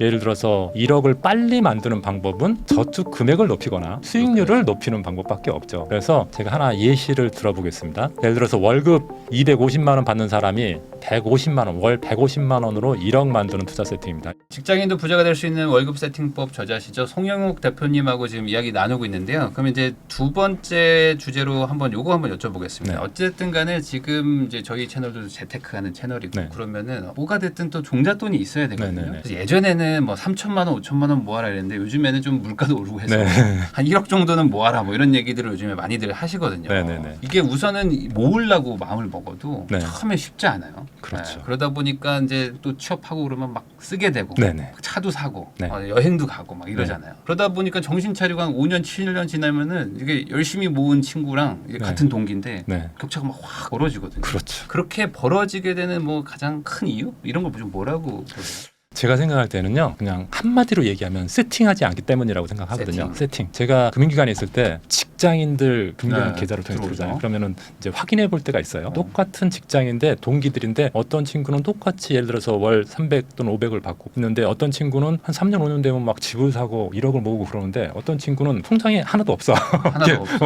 예를 들어서 1억을 빨리 만드는 방법은 저축 금액을 높이거나 수익률을 높이는 방법밖에 없죠. 그래서 제가 하나 예시를 들어보겠습니다. 예를 들어서 월급 250만 원 받는 사람이 150만 원, 월 150만 원으로 1억 만드는 투자 세팅입니다. 직장인도 부자가 될 수 있는 월급 세팅법 저자시죠. 송영욱 대표님하고 지금 이야기 나누고 있는데요. 그럼 이제 두 번째 주제로 한번 여쭤보겠습니다. 네. 어쨌든 간에 지금 이제 저희 채널도 재테크하는 채널이고 네. 그러면은 뭐가 됐든 또 종잣돈이 있어야 되거든요. 네, 네, 네. 그래서 예전에는 뭐 3천만 원, 5천만 원 모아라 이랬는데 요즘에는 좀 물가도 오르고 해서 네. 한 1억 정도는 모아라 뭐 이런 얘기들을 요즘에 많이들 하시거든요. 네, 네, 네. 이게 우선은 모으려고 마음을 먹어도 네. 처음에 쉽지 않아요. 그렇죠. 그러다 보니까 이제 또 취업하고 그러면 막 쓰게 되고 네, 네. 차도 사고 네. 여행도 가고 막 이러잖아요. 그러다 보니까 정신 차리고 한 5년, 7년 지나면은 이게 열심히 모은 친구랑 이게 네. 같은 동기인데 네. 격차가 막 확 벌어지거든요. 그렇죠. 그렇게 벌어지게 되는 뭐 가장 큰 이유? 이런 걸 좀 뭐라고 보세요? 제가 생각할 때는요, 그냥 한마디로 얘기하면 세팅하지 않기 때문이라고 생각하거든요. 세팅. 제가 금융기관에 있을 때 직장인들 금융 계좌를 통해서 들어오잖아요. 그러면은 이제 확인해 볼 때가 있어요. 똑같은 직장인데 동기들인데 어떤 친구는 똑같이 예를 들어서 월 300 또는 500을 받고 있는데 어떤 친구는 한 3년 5년 되면 막 집을 사고 1억을 모으고 그러는데 어떤 친구는 통장에 하나도 없어. 하나도 없어.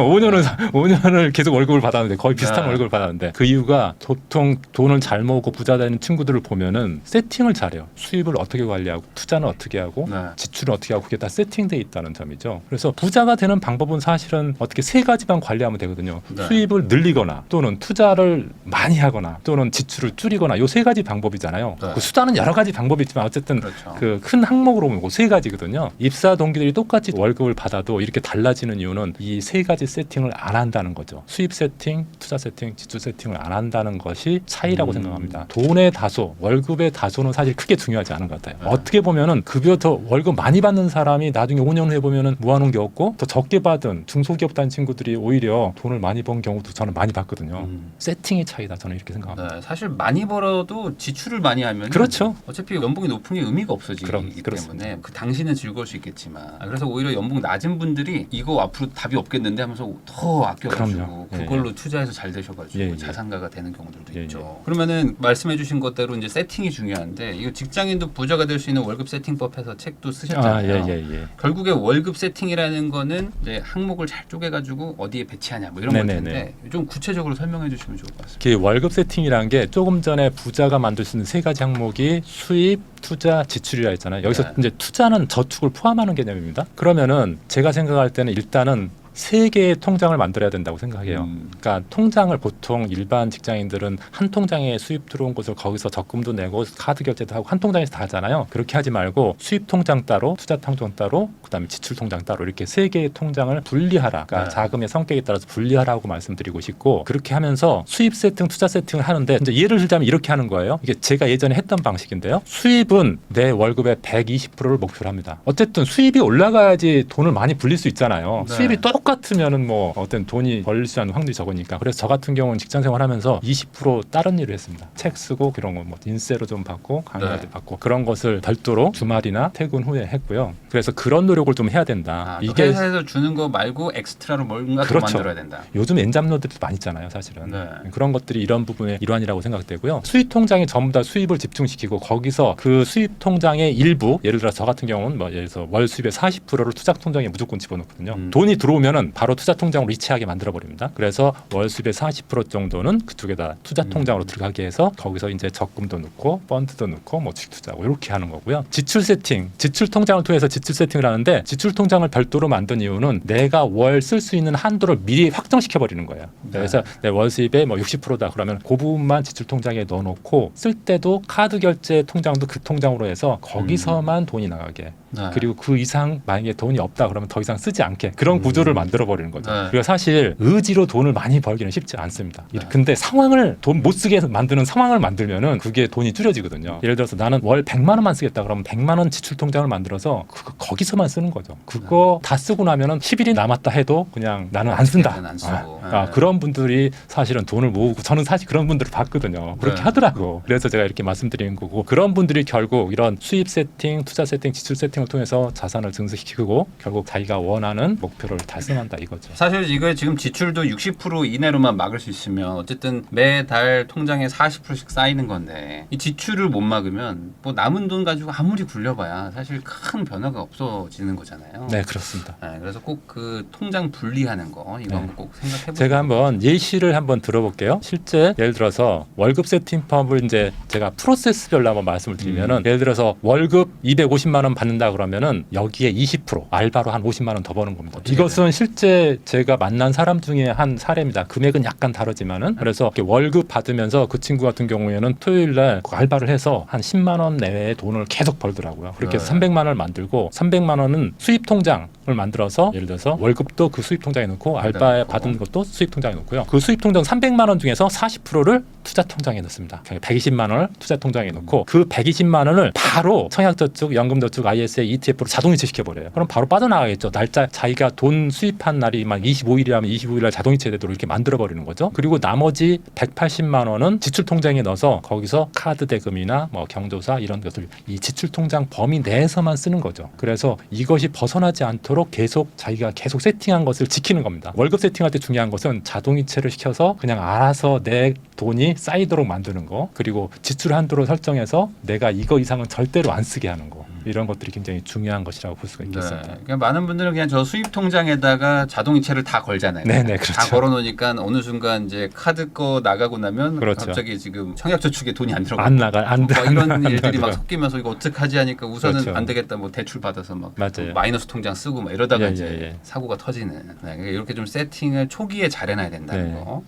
5년을 계속 월급을 받았는데 거의 비슷한 네. 월급을 받았는데 그 이유가 보통 돈을 잘 모으고 부자 되는 친구들을 보면은 세팅을 잘해요. 수입을 어떻게 관리하고 투자는 어떻게 하고 네. 지출은 어떻게 하고 그게 다 세팅돼 있다는 점이죠. 그래서 부자가 되는 방법은 사실은 어떻게 세 가지만 관리하면 되거든요. 네. 수입을 늘리거나 또는 투자를 많이 하거나 또는 지출을 줄이거나 요 세 가지 방법이잖아요. 네. 그 수단은 여러 가지 방법이 있지만 어쨌든 그렇죠. 그 큰 항목으로 보면 그 세 가지거든요. 입사 동기들이 똑같이 월급을 받아도 이렇게 달라지는 이유는 이 세 가지 세팅을 안 한다는 거죠. 수입 세팅, 투자 세팅, 지출 세팅을 안 한다는 것이 차이라고 생각합니다. 돈의 다소, 월급의 다소는 사실 크게 중요하지 않은 것 같아요. 네. 어떻게 보면은 급여 더 월급 많이 받는 사람이 나중에 5년 후에 보면은 모아놓은 게 없고 더 적게 받은 중소기업 다닌 친구들이 오히려 돈을 많이 번 경우도 저는 많이 봤거든요. 세팅의 차이다 저는 이렇게 생각합니다. 네, 사실 많이 벌어도 지출을 많이 하면 그렇죠. 어차피 연봉이 높은 게 의미가 없어지기 그렇습니다. 때문에 그 당시는 즐거울 수 있겠지만 그래서 오히려 연봉 낮은 분들이 이거 앞으로 답이 없겠는데 하면서 더 아껴가지고 그럼요. 예, 그걸로 투자해서 잘 되셔가지고 예, 예. 자산가가 되는 경우들도 예, 있죠. 그러면은 말씀해주신 것대로 이제 세팅이 중요한데 이거 직장인도 부자가 될 수 있는 월급 세팅법해서 책도 쓰셨잖아요. 예. 결국에 월급 세팅이라는 거는 이제 항목을 잘 쪼개가지고 어디에 배치하냐 뭐 이런 걸 네네네. 텐데 좀 구체적으로 설명해 주시면 좋을 것 같습니다. 그 월급 세팅이라는 게 조금 전에 부자가 만들 수 있는 세 가지 항목이 수입, 투자, 지출이라 했잖아요. 여기서 네. 이제 투자는 저축을 포함하는 개념입니다. 그러면은 제가 생각할 때는 일단은 세 개의 통장을 만들어야 된다고 생각해요. 그러니까 통장을 보통 일반 직장인들은 한 통장에 수입 들어온 것을 거기서 적금도 내고 카드 결제도 하고 한 통장에서 다 하잖아요. 그렇게 하지 말고 수입 통장 따로, 투자 통장 따로, 그다음에 지출 통장 따로 이렇게 세 개의 통장을 분리하라. 그러니까 네. 자금의 성격에 따라서 분리하라고 말씀드리고 싶고 그렇게 하면서 수입 세팅, 투자 세팅을 하는데 이제 예를 들자면 이렇게 하는 거예요. 이게 제가 예전에 했던 방식인데요. 수입은 내 월급의 120%를 목표로 합니다. 어쨌든 수입이 올라가야지 돈을 많이 불릴 수 있잖아요. 네. 수입이 똑같으면은 뭐 어떤 돈이 벌릴 수 있는 확률이 적으니까. 그래서 저 같은 경우는 직장 생활하면서 20% 다른 일을 했습니다. 책 쓰고 그런 거 뭐 인세로 좀 받고 강의도 네. 받고 그런 것을 별도로 주말이나 퇴근 후에 했고요. 그래서 그런 노력을 좀 해야 된다. 이게 회사에서 주는 거 말고 엑스트라로 뭔가 그렇죠. 더 만들어야 된다. 요즘 엔잡러들도 많이 있잖아요, 사실은. 네. 그런 것들이 이런 부분의 일환이라고 생각되고요. 수입 통장에 전부 다 수입을 집중시키고 거기서 그 수입 통장의 일부, 예를 들어 저 같은 경우는 뭐 예를 들어서 월 수입의 40%를 투자 통장에 무조건 집어넣거든요. 돈이 들어오면은 바로 투자 통장으로 이체하게 만들어 버립니다. 그래서 월 수입의 40% 정도는 그쪽에다 투자 통장으로 들어가게 해서 거기서 이제 적금도 넣고 펀드도 넣고 뭐 주식 투자하고 이렇게 하는 거고요. 지출 세팅, 지출 통장을 통해서 지출 세팅을 하는데 지출 통장을 별도로 만든 이유는 내가 월 쓸 수 있는 한도를 미리 확정시켜 버리는 거예요. 그래서 내 월 수입의 뭐 60%다 그러면 그 부분만 지출 통장에 넣어놓고 쓸 때도 카드 결제 통장도 그 통장으로 해서 거기서만 돈이 나가게. 네. 그리고 그 이상 만약에 돈이 없다 그러면 더 이상 쓰지 않게 그런 구조를 만들어 버리는 거죠. 네. 그리고 사실 의지로 돈을 많이 벌기는 쉽지 않습니다. 네. 근데 상황을 돈 못 쓰게 만드는 상황을 만들면은 그게 돈이 줄여지거든요. 예를 들어서 나는 월 100만 원만 쓰겠다 그러면 100만 원 지출 통장을 만들어서 거기서만 쓰는 거죠. 그거 다 쓰고 나면은 10일이 남았다 해도 그냥 나는 안 쓴다. 안 쓰고. 그런 분들이 사실은 돈을 모으고 저는 사실 그런 분들을 봤거든요. 그렇게 네. 하더라고. 그래서 제가 이렇게 말씀드리는 거고 그런 분들이 결국 이런 수입 세팅, 투자 세팅, 지출 세팅을 세팅을 통해서 자산을 증식시키고 결국 자기가 원하는 목표를 달성한다 이거죠. 사실 이거 지금 지출도 60% 이내로만 막을 수 있으면 어쨌든 매달 통장에 40%씩 쌓이는 건데 이 지출을 못 막으면 뭐 남은 돈 가지고 아무리 굴려봐야 사실 큰 변화가 없어지는 거잖아요. 네, 그렇습니다. 네, 그래서 꼭 그 통장 분리하는 거 이거 한번 꼭 생각해보세요. 제가 한번 예시를 한번 들어볼게요. 실제 예를 들어서 월급 세팅법을 이제 제가 프로세스별로 한번 말씀을 드리면은 예를 들어서 월급 250만 원 받는다 그러면은 여기에 20% 알바로 한 50만 원 더 버는 겁니다. 이것은 실제 제가 만난 사람 중에 한 사례입니다. 금액은 약간 다르지만은 그래서 이렇게 월급 받으면서 그 친구 같은 경우에는 토요일 날 알바를 해서 한 10만 원 내외의 돈을 계속 벌더라고요. 그렇게 해서 300만 원을 만들고 300만 원은 수입 통장을 만들어서 예를 들어서 월급도 그 수입 통장에 넣고 알바에 받은 것도 수입 통장에 넣고요. 그 수입 통장 300만 원 중에서 40%를 투자 통장에 넣습니다. 120만 원을 투자 통장에 넣고 그 120만 원을 바로 청약저축, 연금저축, ISA, ETF로 자동이체 시켜버려요. 그럼 바로 빠져나가겠죠. 날짜 자기가 돈 수입한 날이 막 25일이라면 25일 날 자동이체 되도록 이렇게 만들어버리는 거죠. 그리고 나머지 180만 원은 지출 통장에 넣어서 거기서 카드 대금이나 뭐 경조사 이런 것들 이 지출 통장 범위 내에서만 쓰는 거죠. 그래서 이것이 벗어나지 않도록 계속 자기가 계속 세팅한 것을 지키는 겁니다. 월급 세팅할 때 중요한 것은 자동이체를 시켜서 그냥 알아서 내 돈이 쌓이도록 만드는 거, 그리고 지출 한도를 설정해서 내가 이거 이상은 절대로 안 쓰게 하는 거, 이런 것들이 굉장히 중요한 것이라고 볼 수가 있겠습니다. 네. 그러니까 많은 분들은 그냥 저 수입 통장에다가 자동이체를 다 걸잖아요. 네네, 그렇죠. 다 걸어놓으니까 어느 순간 이제 카드 거 나가고 나면 그렇죠. 갑자기 지금 청약저축에 돈이 안 들어가. 안 나가, 안 돼. 이런 일들이 막 섞이면서 이거 어떡하지 하니까 우선은 그렇죠. 안 되겠다. 뭐 대출 받아서 막 맞아요. 마이너스 통장 쓰고 막 이러다가 예, 이제 예, 예. 사고가 터지는. 네, 그러니까 이렇게 좀 세팅을 초기에 잘 해놔야 된다는 네. 거.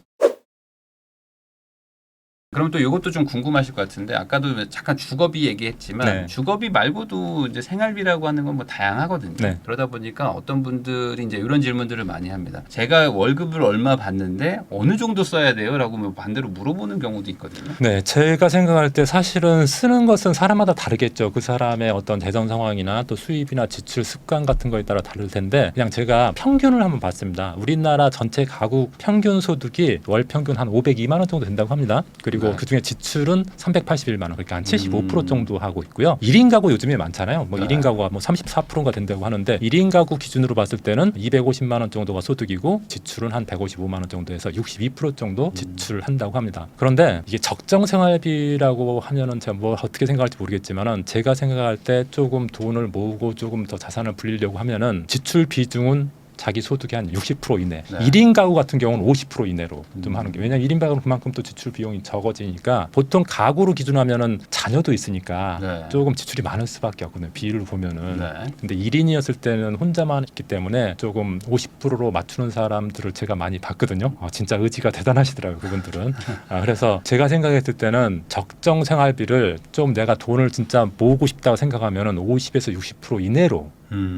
그럼 또 이것도 좀 궁금하실 것 같은데 아까도 잠깐 주거비 얘기했지만 네. 주거비 말고도 이제 생활비라고 하는 건 뭐 다양하거든요. 네. 그러다 보니까 어떤 분들이 이제 이런 질문들을 많이 합니다. 제가 월급을 얼마 받는데 어느 정도 써야 돼요?라고 뭐 반대로 물어보는 경우도 있거든요. 네, 제가 생각할 때 사실은 쓰는 것은 사람마다 다르겠죠. 그 사람의 어떤 재정 상황이나 또 수입이나 지출 습관 같은 거에 따라 다를 텐데 그냥 제가 평균을 한번 봤습니다. 우리나라 전체 가구 평균 소득이 월 평균 한 502만 원 정도 된다고 합니다. 그리고 네. 그중에 지출은 381만 원, 그러니까 한 75% 정도 하고 있고요. 1인 가구 요즘에 많잖아요. 뭐 네. 1인 가구가 뭐 34%가 된다고 하는데 1인 가구 기준으로 봤을 때는 250만 원 정도가 소득이고 지출은 한 155만 원 정도에서 62% 정도 지출한다고 합니다. 그런데 이게 적정 생활비라고 하면은 제가 뭐 어떻게 생각할지 모르겠지만은 제가 생각할 때 조금 돈을 모으고 조금 더 자산을 불리려고 하면은 지출 비중은 자기 소득의 한 60% 이내. 네. 1인 가구 같은 경우는 50% 이내로 좀 하는 게, 왜냐하면 1인 가구는 그만큼 또 지출 비용이 적어지니까 보통 가구로 기준하면은 자녀도 있으니까 네. 조금 지출이 많을 수밖에 없거든요. 비율로 보면은. 네. 근데 1인이었을 때는 혼자만 있기 때문에 조금 50%로 맞추는 사람들을 제가 많이 봤거든요. 진짜 의지가 대단하시더라고요, 그분들은. 그래서 제가 생각했을 때는 적정 생활비를 좀 내가 돈을 진짜 모으고 싶다고 생각하면은 50에서 60% 이내로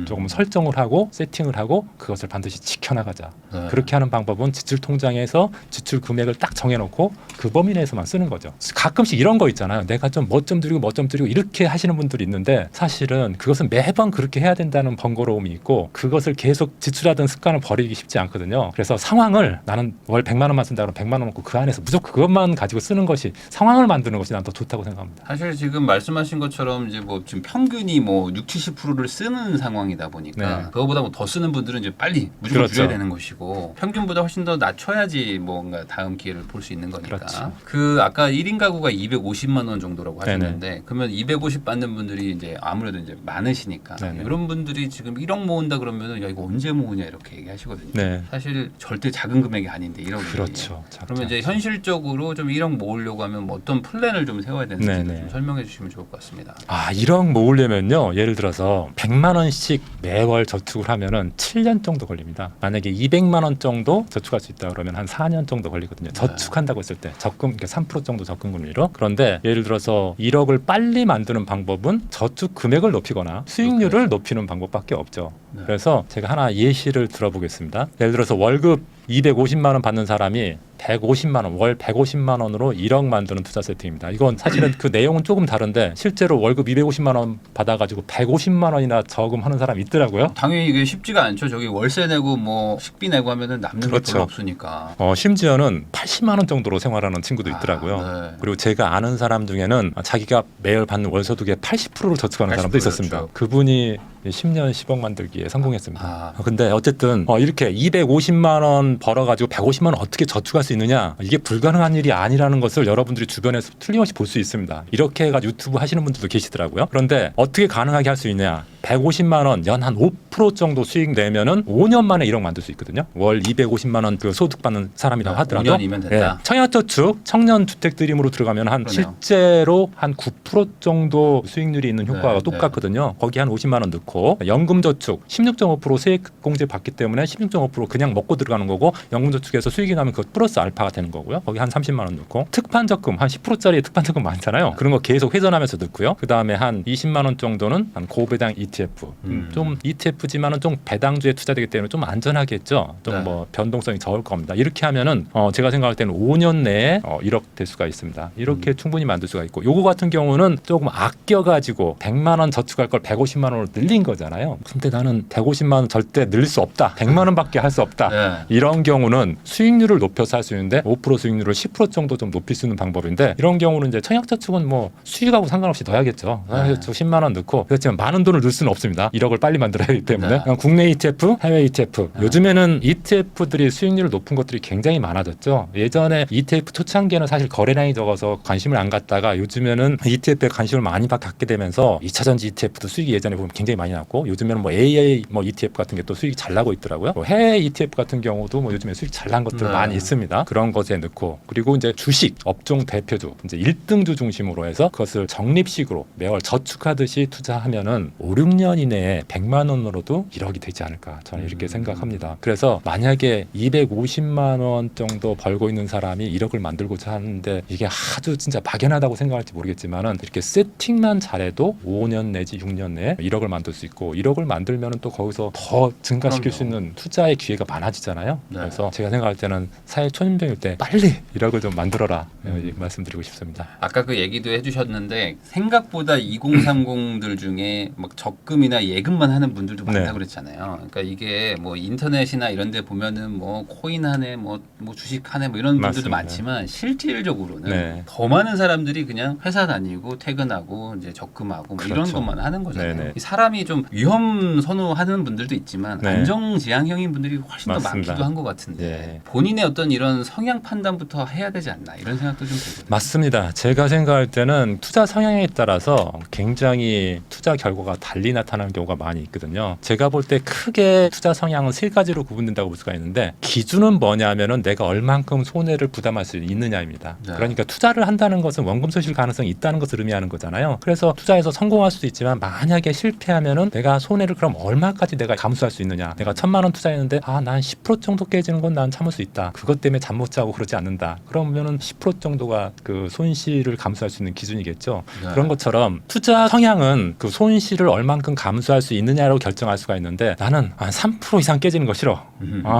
조금 설정을 하고 세팅을 하고 그것을 반드시 지켜나가자. 네. 그렇게 하는 방법은 지출 통장에서 지출 금액을 딱 정해놓고 그 범위 내에서만 쓰는 거죠. 가끔씩 이런 거 있잖아요. 내가 좀 뭐 좀 드리고 뭐 좀 드리고 이렇게 하시는 분들이 있는데 사실은 그것은 매번 그렇게 해야 된다는 번거로움이 있고 그것을 계속 지출하던 습관을 버리기 쉽지 않거든요. 그래서 상황을 나는 월 100만 원만 쓴다 그러면 100만 원 먹고 그 안에서 무조건 그것만 가지고 쓰는 것이 상황을 만드는 것이 난 더 좋다고 생각합니다. 사실 지금 말씀하신 것처럼 이제 뭐 지금 평균이 뭐 60~70%를 쓰는 상황이다 보니까 네. 그거보다 뭐 더 쓰는 분들은 이제 빨리 무조건 그렇죠. 줄여야 되는 것이고 평균보다 훨씬 더 낮춰야지 뭔가 다음 기회를 볼 수 있는 거니까. 그렇죠. 그 아까 1인 가구가 250만 원 정도라고 네네. 하셨는데 그러면 250 받는 분들이 이제 아무래도 이제 많으시니까 네네. 이런 분들이 지금 1억 모은다 그러면은 야 이거 언제 모으냐 이렇게 얘기하시거든요. 네. 사실 절대 작은 금액이 아닌데 1억이. 그렇죠. 그러면 이제 현실적으로 좀 1억 모으려고 하면 뭐 어떤 플랜을 좀 세워야 되는지 네네. 좀 설명해 주시면 좋을 것 같습니다. 1억 모으려면요. 예를 들어서 100만 원씩 매월 저축을 하면은 7년 정도 걸립니다. 만약에 200만 원 정도 저축할 수 있다 그러면 한 4년 정도 걸리거든요. 저축한다고 했을 때 적금, 그러니까 3% 정도 적금금리로. 그런데 예를 들어서 1억을 빨리 만드는 방법은 저축 금액을 높이거나 수익률을 높이는 방법밖에 없죠. 네. 그래서 제가 하나 예시를 들어보겠습니다. 예를 들어서 월급 250만 원 받는 사람이 150만 원, 월 150만 원으로 1억 만드는 투자 세팅입니다. 이건 사실은 그 내용은 조금 다른데 실제로 월급 250만 원 받아가지고 150만 원이나 저금하는 사람이 있더라고요. 당연히 이게 쉽지가 않죠. 저기 월세 내고 뭐 식비 내고 하면은 남는 게 그렇죠. 별로 없으니까. 심지어는 80만 원 정도로 생활하는 친구도 있더라고요. 네. 그리고 제가 아는 사람 중에는 자기가 매월 받는 월소득의 80%를 저축하는 사람도 80%, 있었습니다. 그렇죠. 그분이 10년 10억 만들기에 성공했습니다. 아. 근데 어쨌든 이렇게 250만 원 벌어가지고 150만 원 어떻게 저축할 수 있느냐, 이게 불가능한 일이 아니라는 것을 여러분들이 주변에서 틀림없이 볼 수 있습니다. 이렇게 해가지고 유튜브 하시는 분들도 계시더라고요. 그런데 어떻게 가능하게 할 수 있냐, 150만 원 연 한 5% 정도 수익 내면은 5년 만에 1억 만들 수 있거든요. 월 250만 원 그 소득 받는 사람이라고 하더라도 5년이면 된다. 청약저축, 청년주택드림으로 들어가면 한 그러네요. 실제로 한 9% 정도 수익률이 있는 효과가 네, 똑같거든요. 거기 한 50만 원 넣고 연금저축 16.5% 세액공제 받기 때문에 16.5% 그냥 먹고 들어가는 거고, 연금저축에서 수익이 나면 그 플러스 알파가 되는 거고요. 거기 한 30만 원 넣고, 특판적금 한 10%짜리 특판적금 많잖아요. 그런 거 계속 회전하면서 넣고요. 그 다음에 한 20만 원 정도는 한 고배당 ETF. 좀 ETF지만은 좀 배당주에 투자되기 때문에 좀 안전하겠죠. 좀 네. 뭐 변동성이 적을 겁니다. 이렇게 하면은 제가 생각할 때는 5년 내에 1억 될 수가 있습니다. 이렇게 충분히 만들 수가 있고, 요거 같은 경우는 조금 아껴가지고 100만 원 저축할 걸 150만 원으로 늘린 거잖아요. 근데 나는 150만 원 절대 늘릴 수 없다. 100만 원밖에 할 수 없다. 네. 이런 경우는 수익률을 높여서 할 수 있는데 5% 수익률을 10% 정도 좀 높일 수 있는 방법인데, 이런 경우는 이제 청약저축은 뭐 수익하고 상관없이 넣어야겠죠. 청약저축 10만 원 넣고, 그렇지만 많은 돈을 넣을 수는 없습니다. 1억을 빨리 만들어야 하기 때문에. 네. 국내 ETF, 해외 ETF. 요즘에는 ETF들이 수익률이 높은 것들이 굉장히 많아졌죠. 예전에 ETF 초창기에는 사실 거래량이 적어서 관심을 안 갖다가 요즘에는 ETF에 관심을 많이 갖게 되면서 2차전지 ETF도 수익이 예전에 보면 굉장히 많이 났고, 요즘에는 뭐 AA 뭐 ETF 같은 게 또 수익이 잘 나고 있더라고요. 해외 ETF 같은 경우도 뭐 요즘에 수익 잘 난 것들 네. 많이 있습니다. 그런 것에 넣고, 그리고 이제 주식 업종 대표주 이제 1등주 중심으로 해서 그것을 적립식으로 매월 저축하듯이 투자하면은 5, 6년 이내에 100만 원으로도 1억이 되지 않을까, 저는 이렇게 생각합니다. 그래서 만약에 250만 원 정도 벌고 있는 사람이 1억을 만들고자 하는데, 이게 아주 진짜 막연하다고 생각할지 모르겠지만은 이렇게 세팅만 잘해도 5년 내지 6년 내에 1억을 만들 수 있고, 1억을 만들면은 또 거기서 더 증가시킬 수 있는 투자의 기회가 많아지잖아요. 네. 그래서 제가 생각할 때는 사회 초년병일 때 빨리 1억을 좀 만들어라, 말씀드리고 싶습니다. 아까 그 얘기도 해주셨는데 생각보다 2030들 중에 막 적금이나 예금만 하는 분들도 많다고 네. 그랬잖아요. 그러니까 이게 뭐 인터넷이나 이런 데 보면은 뭐 코인 하네, 뭐 주식 하네, 뭐 이런 분들도 맞습니다. 많지만 실질적으로는 네. 더 많은 사람들이 그냥 회사 다니고 퇴근하고 이제 적금하고 뭐 이런 그렇죠. 것만 하는 거잖아요. 네네. 이 사람이 좀 위험 선호하는 분들도 있지만 네. 안정지향형인 분들이 훨씬 더 맞습니다. 많기도 한 것 같은데 예. 본인의 어떤 이런 성향 판단부터 해야 되지 않나, 이런 생각도 좀 들거든요. 맞습니다. 제가 생각할 때는 투자 성향에 따라서 굉장히 투자 결과가 달리 나타나는 경우가 많이 있거든요. 제가 볼 때 크게 투자 성향은 세 가지로 구분된다고 볼 수가 있는데, 기준은 뭐냐면은 내가 얼만큼 손해를 부담할 수 있느냐입니다. 네. 그러니까 투자를 한다는 것은 원금 소실 가능성이 있다는 것을 의미하는 거잖아요. 그래서 투자에서 성공할 수도 있지만 만약에 실패하면은 내가 손해를 그럼 얼마까지 내가 감수할 수 있느냐. 내가 1,000만 원 투자했는데 난 10% 정도 깨지는 건 난 참을 수 있다. 그것 때문에 잠 못 자고 그러지 않는다. 그러면은 10% 정도가 그 손실을 감수할 수 있는 기준이겠죠. 네. 그런 것처럼 투자 성향은 그 손실을 얼만큼 감수할 수 있느냐로 결정할 수가 있는데, 나는 한 3% 이상 깨지는 거 싫어.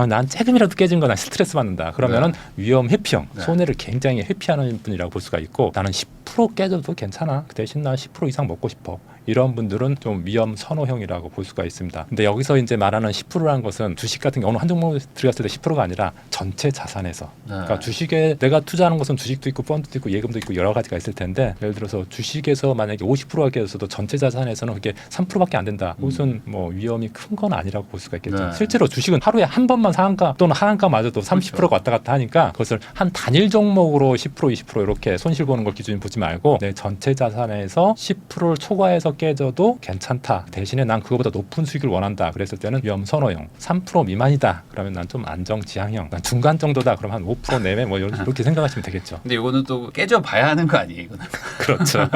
난 조금이라도 깨진 거 난 스트레스 받는다. 그러면은 위험 회피형, 네. 손해를 굉장히 회피하는 분이라고 볼 수가 있고, 나는 10% 깨져도 괜찮아. 그 대신 난 10% 이상 먹고 싶어. 이런 분들은 좀 위험 선호형이라고 볼 수가 있습니다. 근데 여기서 이제 말하는 10%라는 것은 주식 같은 경우 어느 한 종목에 들어갔을 때 10%가 아니라 전체 자산에서. 네. 그러니까 주식에 내가 투자하는 것은 주식도 있고 펀드도 있고 예금도 있고 여러 가지가 있을 텐데, 예를 들어서 주식에서 만약에 50%가 깨졌어도 전체 자산에서는 그게 3%밖에 안 된다. 그것은 뭐 위험이 큰 건 아니라고 볼 수가 있겠죠. 네. 실제로 주식은 하루에 한 번만 상한가 또는 하한가마저도 30%가 왔다 갔다 하니까, 그것을 한 단일 종목으로 10% 20% 이렇게 손실 보는 걸 기준 보지 말고, 내 전체 자산에서 10%를 초과해서 깨져도 괜찮다. 대신에 난 그거보다 높은 수익을 원한다. 그랬을 때는 위험 선호형. 3% 미만이다. 그러면 난 좀 안정지향형. 난 중간 정도다. 그럼 한 5% 내외 뭐 이렇게 생각하시면 되겠죠. 근데 이거는 또 깨져 봐야 하는 거 아니에요, 이거는. 그렇죠.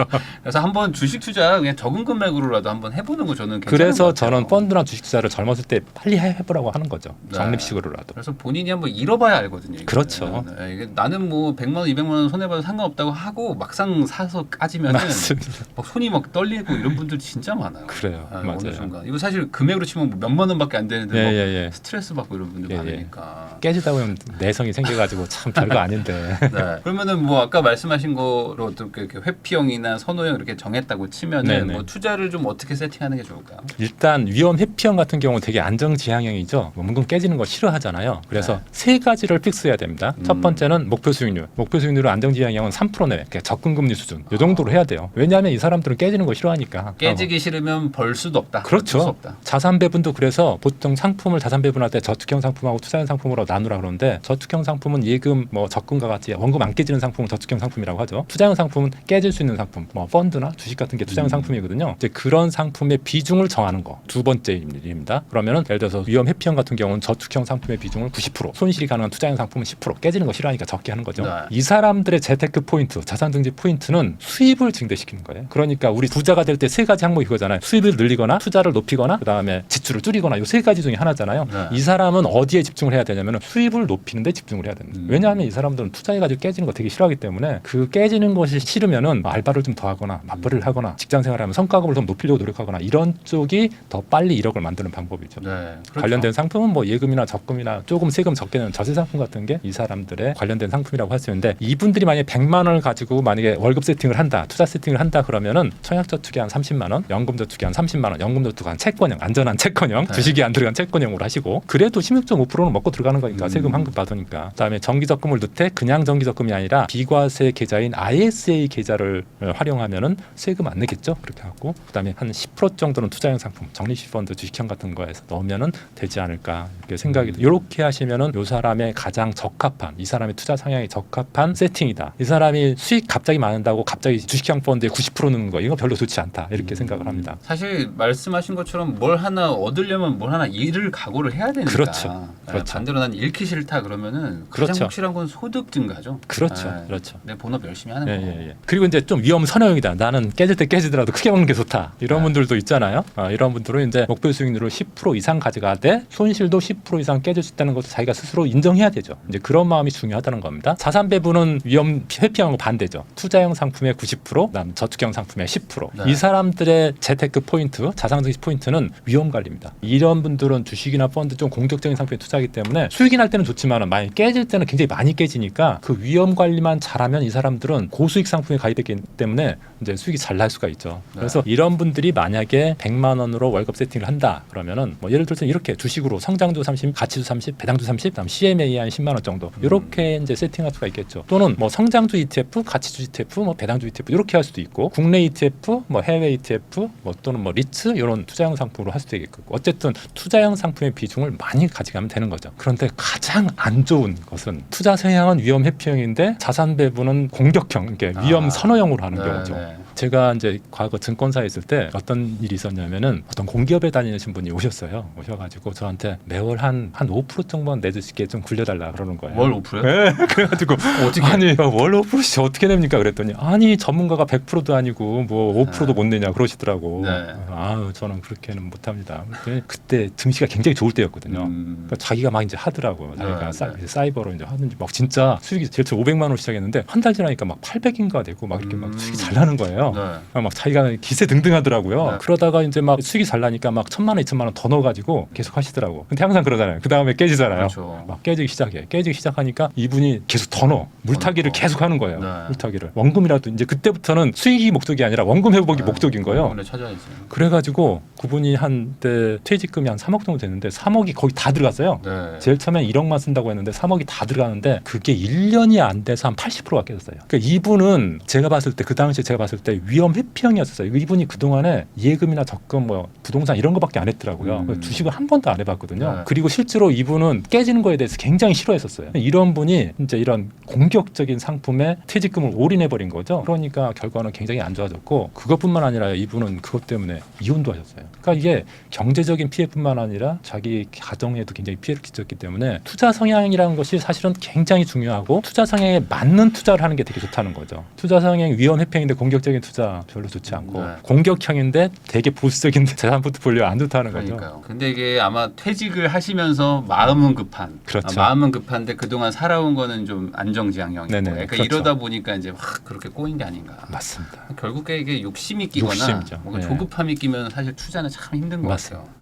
그래서 한번 주식 투자 그냥 적은 금액으로라도 한번 해보는 거 저는 괜찮은 그래서 것 같아요. 저는 펀드나 주식 투자를 젊었을 때 빨리 해보라고 하는 거죠. 네. 적립식으로라도. 그래서 본인이 한번 잃어봐야 알거든요. 이거는. 그렇죠. 네, 이게 나는 뭐 100만 원, 200만 원 손해봐도 상관없다고 하고 막상 사서 까지면은 맞습니다. 막 손이 막 떨리고 이런 이런 분들 진짜 많아요. 그래요. 어느 맞아요. 순간 이거 사실 금액으로 치면 몇만 원밖에 안 되는데 막 예. 스트레스 받고 이런 분들 예, 예. 많으니까. 깨지다 보면 내성이 생겨가지고 참 별거 아닌데. 네. 그러면은 뭐 아까 말씀하신 거로 또 이렇게 회피형이나 선호형 이렇게 정했다고 치면은 네네. 뭐 투자를 좀 어떻게 세팅하는 게 좋을까요? 일단 위험 회피형 같은 경우는 되게 안정지향형이죠. 은근 깨지는 거 싫어하잖아요. 그래서 네. 세 가지를 픽스해야 됩니다. 첫 번째는 목표 수익률. 목표 수익률은 안정지향형은 3% 내외, 그러니까 접근금리 수준. 이 정도로 해야 돼요. 왜냐하면 이 사람들은 깨지는 거 싫어하니까. 깨지기 싫으면 벌 수도 없다. 그렇죠. 어쩔 수 없다. 자산 배분도 그래서 보통 상품을 자산 배분할 때 저축형 상품하고 투자형 상품으로 나누라 그러는데 저축형 상품은 예금, 뭐 적금과 같이 원금 안 깨지는 상품을 저축형 상품이라고 하죠. 투자형 상품은 깨질 수 있는 상품, 뭐 펀드나 주식 같은 게 투자형 상품이거든요. 이제 그런 상품의 비중을 정하는 거 두 번째 일입니다. 그러면은 예를 들어서 위험 회피형 같은 경우는 저축형 상품의 비중을 90%, 손실이 가능한 투자형 상품은 10%, 깨지는 거 싫어하니까 적게 하는 거죠. 네. 이 사람들의 재테크 포인트, 자산 증지 포인트는 수입을 증대시키는 거예요. 그러니까 우리 부자가 될 때 세 가지 항목이 그거잖아요. 수입을 늘리거나 투자를 높이거나 그다음에 지출을 줄이거나 이 세 가지 중에 하나잖아요. 네. 이 사람은 어디에 집중을 해야 되냐면 수입을 높이는 데 집중을 해야 됩니다. 왜냐하면 이 사람들은 투자해가지고 깨지는 거 되게 싫어하기 때문에 그 깨지는 것이 싫으면은 알바를 좀 더 하거나 맞벌이를 하거나 직장 생활하면 성과급을 좀 높이려고 노력하거나 이런 쪽이 더 빨리 1억을 만드는 방법이죠. 네. 그렇죠. 관련된 상품은 뭐 예금이나 적금이나 조금 세금 적게 내는 저세 상품 같은 게 이 사람들의 관련된 상품이라고 할 수 있는데 이분들이 만약에 100만 원을 가지고 만약에 월급 세팅을 한다, 투자 세팅을 한다 그러면은 청약저축이 한 30만 원, 연금저축이 한 30만 원, 연금저축 한 채권형, 안전한 채권형, 네. 주식이 안 들어간 채권형으로 하시고 그래도 16.5%는 먹고 들어가는 거니까 세금 환급 받으니까. 그다음에 정기적금을 넣되 그냥 정기적금이 아니라 비과세 계좌인 ISA 계좌를 활용하면은 세금 안 내겠죠. 그렇게 하고 그다음에 한 10% 정도는 투자형 상품, 적립식 펀드, 주식형 같은 거에서 넣으면은 되지 않을까 이렇게 생각이. 이렇게 하시면은 요 사람의 가장 적합한, 이 사람의 투자 성향에 적합한 세팅이다. 이 사람이 수익 갑자기 많은다고 갑자기 주식형 펀드에 90% 넣는 거 이거 별로 좋지 않다 이렇게 생각을 합니다. 사실 말씀하신 것처럼 뭘 하나 얻으려면 뭘 하나 일을 각오를 해야 되니까. 그렇죠. 그렇죠. 반대로 난 잃기 싫다 그러면은 가장 그렇죠. 확실한 건 소득 증가죠. 그렇죠. 네. 그렇죠. 내 본업 열심히 하는 예, 거. 예, 예. 그리고 이제 좀 위험 선호형이다. 나는 깨질 때 깨지더라도 크게 먹는 게 좋다. 이런 네. 분들도 있잖아요. 이런 분들은 이제 목표 수익률을 10% 이상 가져가되 손실도 10% 이상 깨질 수 있다는 것을 자기가 스스로 인정해야 되죠. 이제 그런 마음이 중요하다는 겁니다. 자산 배분은 위험 회피형하고 반대죠. 투자형 상품의 90%, 그다음 저축형 상품의 10%. 네. 이 사람들의 재테크 포인트, 자산 증시 포인트는 위험 관리입니다. 이런 분들은 주식이나 펀드 좀 공격적인 상품에 투자하기 때문에 수익이 날 때는 좋지만 만약 깨질 때는 굉장히 많이 깨지니까 그 위험 관리만 잘하면 이 사람들은 고수익 상품에 가입했기 때문에 이제 수익이 잘 날 수가 있죠. 그래서 이런 분들이 만약에 100만 원으로 월급 세팅을 한다 그러면은 뭐 예를 들어서 이렇게 주식으로 성장주 30, 가치주 30, 배당주 30, 그다음 CMA 한 10만 원 정도 이렇게 이제 세팅할 수가 있겠죠. 또는 뭐 성장주 ETF, 가치주 ETF, 뭐 배당주 ETF 이렇게 할 수도 있고 국내 ETF, 뭐 해외 ETF, 뭐 또는 뭐 리츠 이런 투자형 상품으로 할 수도 있겠고 어쨌든 투자형 상품의 비중을 많이 가져가면 되는 거죠. 그런데 가장 안 좋은 것은 투자 성향은 위험 회피형인데 자산 배분은 공격형, 그러니까 위험 선호형으로 하는 경우죠. 네. 제가 이제 과거 증권사에 있을 때 어떤 일이 있었냐면은 어떤 공기업에 다니신 분이 오셨어요. 오셔가지고 저한테 매월 한 5% 정도만 내줄 수 있게 좀 굴려달라 그러는 거예요. 월 5%요? 네, 그래가지고 어떻게? 아니 월 5%씩 어떻게 냅니까? 그랬더니 아니 전문가가 100%도 아니고 뭐 5%도 못 내냐 그러시더라고. 네. 아 저는 그렇게는 못합니다. 그때 증시가 굉장히 좋을 때였거든요. 그러니까 자기가 막 이제 하더라고요. 자기가 네. 사이버로 이제 하는지 막 진짜 수익이 제일 처음 500만 원 시작했는데 한 달 지나니까 막 800인가 되고 막 이렇게 막 수익이 잘 나는 거예요. 네. 막 자기가 기세등등하더라고요. 네. 그러다가 이제 막 수익이 잘 나니까 막 1,000만 원, 2,000만 원 더 넣어가지고 계속 하시더라고. 근데 항상 그러잖아요. 그 다음에 깨지잖아요. 그렇죠. 막 깨지기 시작해. 깨지기 시작하니까 이분이 계속 더 넣어. 물타기를 넣어. 계속 하는 거예요. 네. 물타기를. 원금이라도 이제 그때부터는 수익이 목적이 아니라 원금 회복이 네. 목적인 거예요. 원래 찾아야지. 그래가지고 그분이 한때 퇴직금이 한 3억 정도 됐는데 3억이 거의 다 들어갔어요. 네. 제일 처음에 1억만 쓴다고 했는데 3억이 다 들어가는데 그게 1년이 안 돼서 한 80%가 깨졌어요. 그러니까 이분은 제가 봤을 때 그 당시에 제가 봤을 때 위험 회피형이었어요. 이분이 그동안에 예금이나 적금 뭐 부동산 이런 거밖에 안 했더라고요. 그래서 주식을 한 번도 안 해봤거든요. 네. 그리고 실제로 이분은 깨지는 거에 대해서 굉장히 싫어했었어요. 이런 분이 이제 이런 공격적인 상품에 퇴직금을 올인해버린 거죠. 그러니까 결과는 굉장히 안 좋아졌고 그것뿐만 아니라 이분은 그것 때문에 이혼도 하셨어요. 그러니까 이게 경제적인 피해뿐만 아니라 자기 가정에도 굉장히 피해를 끼쳤기 때문에 투자 성향이라는 것이 사실은 굉장히 중요하고 투자 성향에 맞는 투자를 하는 게 되게 좋다는 거죠. 투자 성향이 위험 회평인데 공격적인 투자 별로 좋지 않고 공격형인데 되게 보수적인 재산 포트폴리오 안 좋다는 거죠. 그러니까요. 근데 이게 아마 퇴직을 하시면서 마음은 급한. 그렇죠. 마음은 급한데 그동안 살아온 거는 좀 안정지향형이고. 네네, 그러니까 그렇죠. 이러다 보니까 이제 확 그렇게 꼬인 게 아닌가. 맞습니다. 결국에 이게 욕심이 끼거나 욕심이죠. 뭔가 네. 조급함이 끼면 사실 투자는 참 힘든 것 맞습니다. 같아요.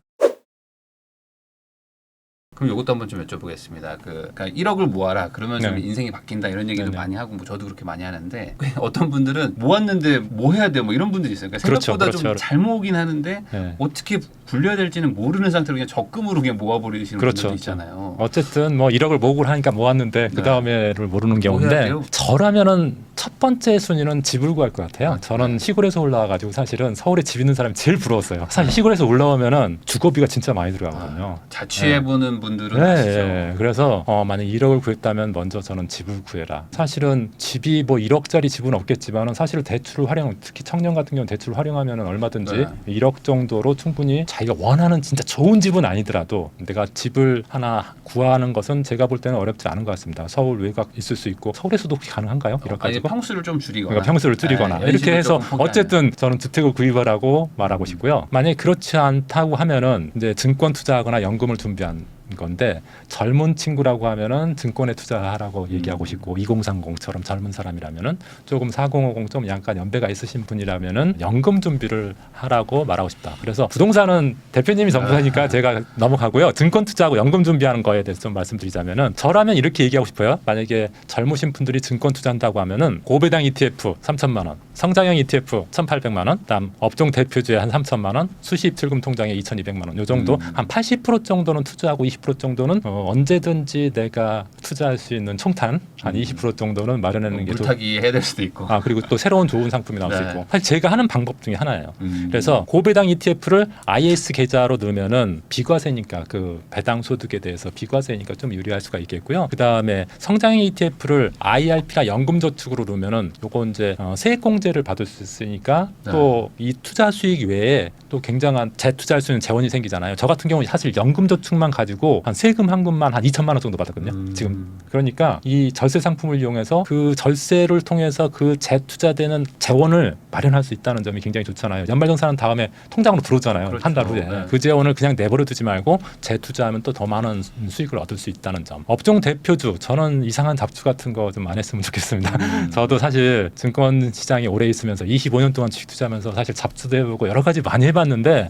그럼 이것도 한번 좀 여쭤보겠습니다. 그러니까 1억을 모아라. 그러면 좀 네. 인생이 바뀐다 이런 얘기도 네네. 많이 하고 뭐 저도 그렇게 많이 하는데 어떤 분들은 모았는데 뭐 해야 돼? 뭐 이런 분들이 있어요. 그러니까 그렇죠, 생각보다 그렇죠. 좀 잘 모으긴 하는데 네. 어떻게 굴려야 될지는 모르는 상태로 그냥 적금으로 그냥 모아버리시는 그렇죠. 분들도 있잖아요. 어쨌든 뭐 1억을 모으고 하니까 모았는데 네. 그 다음에를 모르는 뭐 해야 경우인데 돼요? 저라면은 첫 번째 순위는 집을 구할 것 같아요. 저는 시골에서 올라와가지고 사실은 서울에 집 있는 사람이 제일 부러웠어요. 사실 시골에서 올라오면은 주거비가 진짜 많이 들어가거든요. 자취해보는 분들은 네, 아시죠? 네. 그래서 만약 1억을 구했다면 먼저 저는 집을 구해라. 사실은 집이 뭐 1억짜리 집은 없겠지만은 사실 대출을 활용, 특히 청년 같은 경우는 대출을 활용하면은 얼마든지 네. 1억 정도로 충분히 자기가 원하는 진짜 좋은 집은 아니더라도 내가 집을 하나 구하는 것은 제가 볼 때는 어렵지 않은 것 같습니다. 서울 외곽 있을 수 있고 서울에서도 혹시 가능한가요? 1억 아니 가지고? 평수를 좀 줄이거나 그러니까 평수를 줄이거나 네, 이렇게 연식을 해서 조금 포기하는. 어쨌든 저는 주택을 구입하라고 말하고 싶고요. 만약에 그렇지 않다고 하면은 이제 증권 투자하거나 연금을 준비한 건데 젊은 친구라고 하면은 증권에 투자하라고 얘기하고 싶고 2030처럼 젊은 사람이라면은 조금 4050 좀 약간 연배가 있으신 분이라면은 연금 준비를 하라고 말하고 싶다. 그래서 부동산은 대표님이 전문가니까 제가 넘어가고요. 증권 투자하고 연금 준비하는 거에 대해서 좀 말씀드리자면은 저라면 이렇게 얘기하고 싶어요. 만약에 젊으신 분들이 증권 투자한다고 하면은 고배당 ETF 3천만 원, 성장형 ETF 1,800만 원, 그다음 업종 대표주에 한 3천만 원, 수시 입출금 통장에 2,200만 원. 요 정도 한 80% 정도는 투자하고 20% 정도는 언제든지 내가 투자할 수 있는 총탄 한 20% 정도는 마련하는 게 물타기 해야 될 수도 있고. 그리고 또 새로운 좋은 상품이 나올 수 네. 있고 사실 제가 하는 방법 중에 하나예요. 그래서 고배당 ETF를 IS 계좌로 넣으면은 비과세니까 그 배당 소득에 대해서 비과세니까 좀 유리할 수가 있겠고요. 그 다음에 성장형 ETF를 IRP나 연금저축으로 넣으면은 요거 이제 세액공제를 받을 수 있으니까 네. 또 이 투자 수익 외에 또 굉장한 재투자할 수 있는 재원이 생기잖아요. 저 같은 경우는 사실 연금저축만 가지고 한 세금 한금만 한 2천만 원 정도 받았거든요. 지금 그러니까 이 절세 상품을 이용해서 그 절세를 통해서 그 재투자되는 재원을 마련할 수 있다는 점이 굉장히 좋잖아요. 연말정산한 다음에 통장으로 들어오잖아요. 그렇죠. 한 달 후에 네. 그 재원을 그냥 내버려 두지 말고 재투자하면 또 더 많은 수익을 얻을 수 있다는 점. 업종 대표주 저는 이상한 잡주 같은 거 좀 안 했으면 좋겠습니다. 저도 사실 증권 시장에 오래 있으면서 25년 동안 주식 투자하면서 사실 잡주도 해보고 여러 가지 많이 해봤는데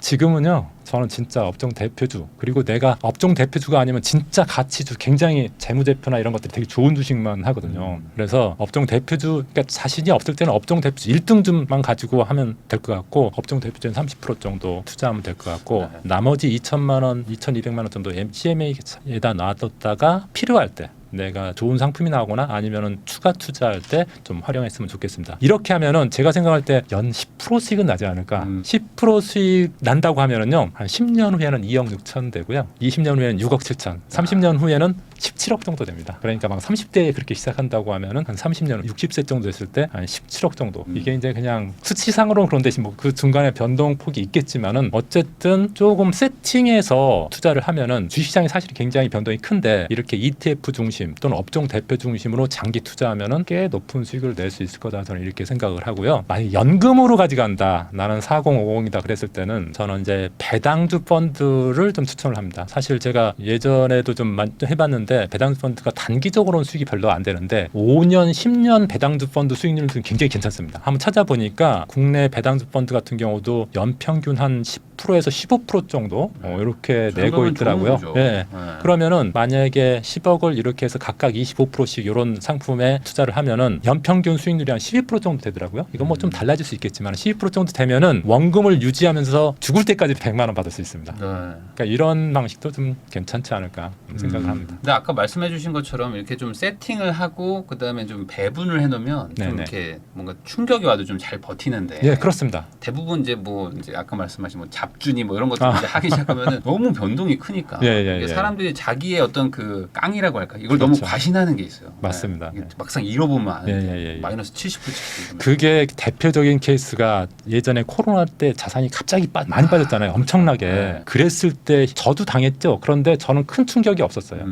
지금은요. 저는 진짜 업종 대표주 그리고 내가 업종 대표주가 아니면 진짜 가치주 굉장히 재무제표나 이런 것들이 되게 좋은 주식만 하거든요. 그래서 업종 대표주 그러니까 자신이 없을 때는 업종 대표주 1등주만 가지고 하면 될 것 같고 업종 대표주는 30% 정도 투자하면 될 것 같고 나머지 2천만 원, 2,200만 원 정도 CMA에다 놔뒀다가 필요할 때 내가 좋은 상품이 나오거나 아니면은 추가 투자할 때 좀 활용했으면 좋겠습니다. 이렇게 하면은 제가 생각할 때 연 10% 수익은 나지 않을까. 10% 수익 난다고 하면은요 한 10년 후에는 2억 6천 되고요. 20년 후에는 6억 7천, 30년 후에는 17억 정도 됩니다. 그러니까 막 30대에 그렇게 시작한다고 하면은 한 30년 60세 정도 됐을 때 한 17억 정도. 이게 이제 그냥 수치상으로는 그런 대신 뭐 그 중간에 변동폭이 있겠지만은 어쨌든 조금 세팅해서 투자를 하면은 주식시장이 사실 굉장히 변동이 큰데 이렇게 ETF 중심 또는 업종 대표 중심으로 장기 투자하면은 꽤 높은 수익을 낼 수 있을 거다 저는 이렇게 생각을 하고요. 만약 연금으로 가져간다. 나는 4050이다 그랬을 때는 저는 이제 배당주 펀드를 좀 추천을 합니다. 사실 제가 예전에도 좀 해봤는데 배당주 펀드가 단기적으로는 수익이 별로 안 되는데 5년, 10년 배당주 펀드 수익률은 굉장히 괜찮습니다. 한번 찾아보니까 국내 배당주 펀드 같은 경우도 연평균 한 10%에서 15% 정도 이렇게 내고 있더라고요. 네. 그러면은 만약에 10억을 이렇게 해서 각각 25%씩 이런 상품에 투자를 하면은 연평균 수익률이 한 12% 정도 되더라고요. 이건 뭐 좀 달라질 수 있겠지만 12% 정도 되면은 원금을 유지하면서 죽을 때까지 100만 원 받을 수 있습니다. 그러니까 이런 방식도 좀 괜찮지 않을까 생각을 합니다. 근데 아까 말씀해주신 것처럼 이렇게 좀 세팅을 하고 그 다음에 좀 배분을 해놓으면 좀 네네. 이렇게 뭔가 충격이 와도 좀 잘 버티는데. 예, 그렇습니다. 대부분 이제 뭐 이제 아까 말씀하신 뭐 잡준이 뭐 이런 것들 이제 하기 시작하면은 너무 변동이 크니까 이게 사람들이 자기의 어떤 그 깡이라고 할까 이걸 너무 그렇죠. 과신하는 게 있어요. 맞습니다. 이게 막상 잃어보면 아는데 예. 마이너스 70%. 그게 대표적인 케이스가 예전에 코로나 때 자산이 갑자기 많이 빠졌잖아요. 엄청나게. 네. 그랬을 때 저도 당했죠. 그런데 저는 큰 충격이 없었어요.